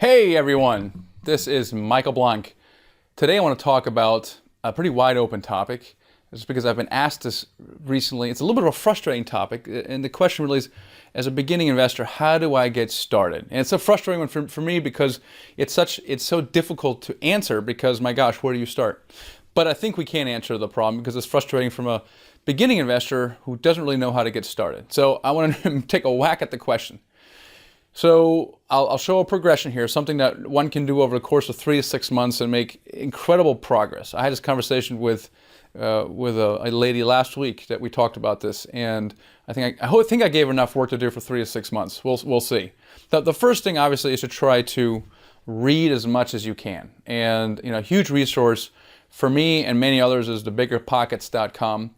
Hey everyone, this is Michael Blanc. Today I want to talk about a pretty wide open topic, just because I've been asked this recently. It's a little bit of a frustrating topic, and the question really is, as a beginning investor, how do I get started? And it's a frustrating one for me because it's so difficult to answer because, my gosh, where do you start? But I think we can answer the problem because it's frustrating from a beginning investor who doesn't really know how to get started. So I want to take a whack at the question. So I'll show a progression here, something that one can do over the course of 3 to 6 months and make incredible progress. I had this conversation with a lady last week that we talked about this, and I think I gave her enough work to do for 3 to 6 months. We'll see. The first thing, obviously, is to try to read as much as you can. And a huge resource for me and many others is thebiggerpockets.com.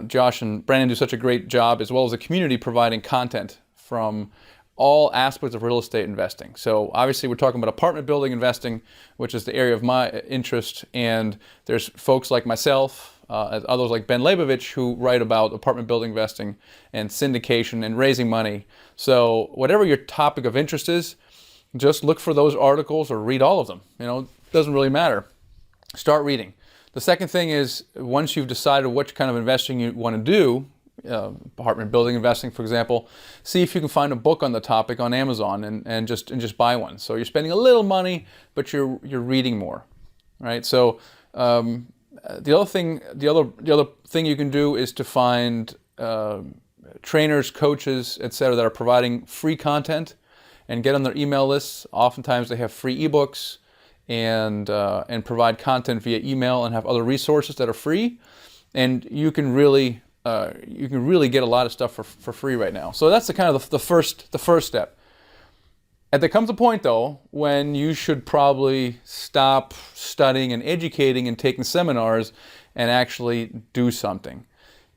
Josh and Brandon do such a great job, as well as the community, providing content from all aspects of real estate investing. So obviously we're talking about apartment building investing, which is the area of my interest, and there's folks like myself, others like Ben Leibovich, who write about apartment building investing and syndication and raising money. So whatever your topic of interest is, just look for those articles or read all of them. It doesn't really matter. Start reading. The second thing is, once you've decided what kind of investing you want to do, apartment building investing, for example, see if you can find a book on the topic on Amazon and just buy one. So you're spending a little money, but you're reading more, right? So the other thing you can do is to find trainers, coaches, etc., that are providing free content, and get on their email lists. Oftentimes they have free ebooks and provide content via email and have other resources that are free, and you can really get a lot of stuff for free right now. So that's the first step. And there comes a point, though, when you should probably stop studying and educating and taking seminars and actually do something.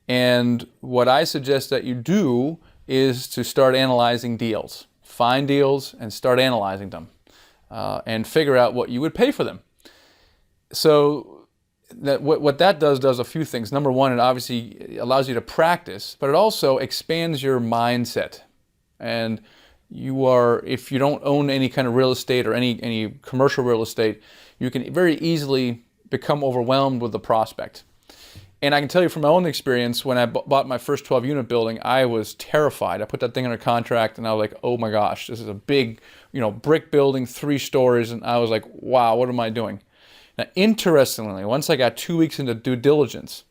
And what I suggest that you do is to start analyzing deals. Find deals and start analyzing them, and figure out what you would pay for them. So what that does a few things. Number one, it obviously allows you to practice, but it also expands your mindset. And if you don't own any kind of real estate or any commercial real estate, you can very easily become overwhelmed with the prospect. And I can tell you from my own experience, when I bought my first 12-unit building, I was terrified. I put that thing under contract, and I was like, oh my gosh, this is a big, brick building, 3 stories, and I was like, wow, what am I doing? Now, interestingly, once I got 2 weeks into due diligence,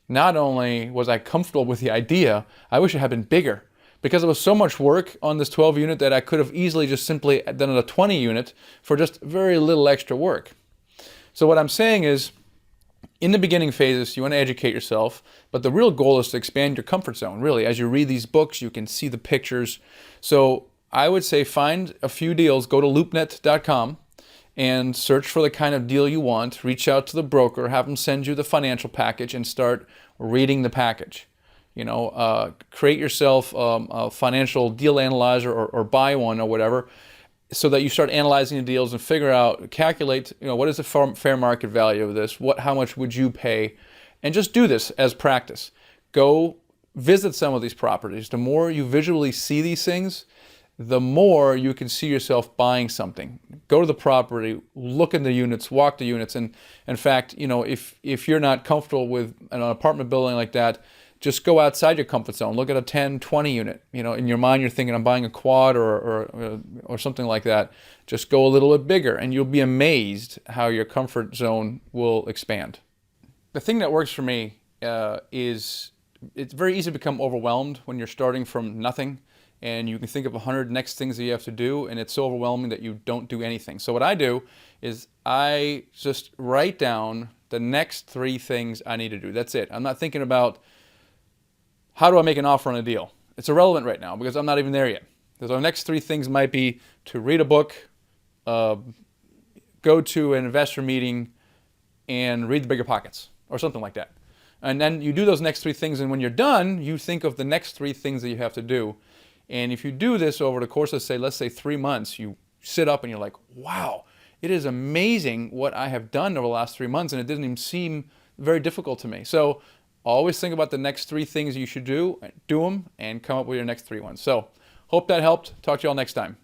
not only was I comfortable with the idea, I wish it had been bigger, because it was so much work on this 12-unit that I could have easily just simply done a 20-unit for just very little extra work. So what I'm saying is, in the beginning phases, you want to educate yourself, but the real goal is to expand your comfort zone. Really, as you read these books, you can see the pictures. So I would say find a few deals, go to loopnet.com, and search for the kind of deal you want. Reach out to the broker, have them send you the financial package, and start reading the package. Create yourself a financial deal analyzer or buy one or whatever, so that you start analyzing the deals and calculate, what is the fair market value of this? How much would you pay? And just do this as practice. Go visit some of these properties. The more you visually see these things, the more you can see yourself buying something. Go to the property, look in the units, walk the units, and in fact, if you're not comfortable with an apartment building like that, just go outside your comfort zone. Look at a 10, 20 unit. In your mind, you're thinking, I'm buying a quad or something like that. Just go a little bit bigger, and you'll be amazed how your comfort zone will expand. The thing that works for me is it's very easy to become overwhelmed when you're starting from nothing, and you can think of 100 next things that you have to do, and it's so overwhelming that you don't do anything. So what I do is I just write down the next 3 things I need to do. That's it. I'm not thinking about how do I make an offer on a deal. It's irrelevant right now because I'm not even there yet. So the next 3 things might be to read a book, go to an investor meeting, and read The Bigger Pockets, or something like that. And then you do those next 3 things, and when you're done, you think of the next 3 things that you have to do. And if you do this over the course of, let's say 3 months, you sit up and you're like, wow, it is amazing what I have done over the last 3 months, and it didn't even seem very difficult to me. So always think about the next 3 things you should do them, and come up with your next 3 ones. So hope that helped. Talk to you all next time.